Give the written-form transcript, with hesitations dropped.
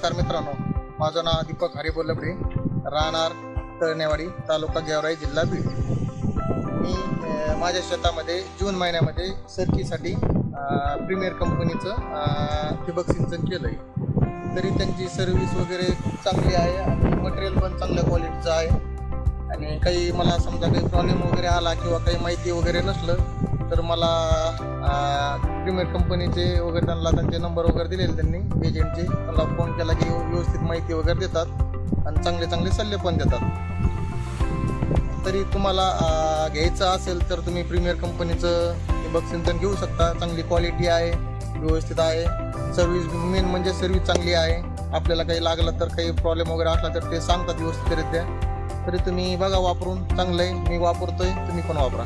नमस्कार मित्रांनो, माझं नाव दीपक हरी बोलबडे, राहणार तळणेवाडी, तालुका गेवराई, जिल्हा बीड. मी माझ्या शेतामध्ये जून महिन्यामध्ये सरकीसाठी प्रीमियर कंपनीचं ठिबक सिंचन केलं आहे. तरी त्यांची सर्व्हिस वगैरे चांगली आहे आणि मटेरियल पण चांगल्या क्वालिटीचं आहे. आणि काही मला समजा काही प्रॉब्लेम वगैरे आला किंवा काही माहिती वगैरे नसलं तर मला प्रीमियर कंपनीचे वगैरे त्यांचे नंबर वगैरे दिलेले त्यांनी एजंटचे, त्यांना फोन केला की व्यवस्थित माहिती वगैरे देतात आणि चांगले चांगले सल्ले पण देतात. तरी तुम्हाला घ्यायचं असेल तर तुम्ही प्रीमियर कंपनीचं ठिबक सिंचन घेऊ शकता. चांगली क्वालिटी आहे, व्यवस्थित आहे. सर्व्हिस मेन म्हणजे सर्व्हिस चांगली आहे. आपल्याला काही लागलं तर काही प्रॉब्लेम वगैरे असला तर ते सांगतात व्यवस्थितरित्या. तरी तुम्ही बघा वापरून, चांगलं आहे. मी वापरतोय, तुम्ही पण वापरा.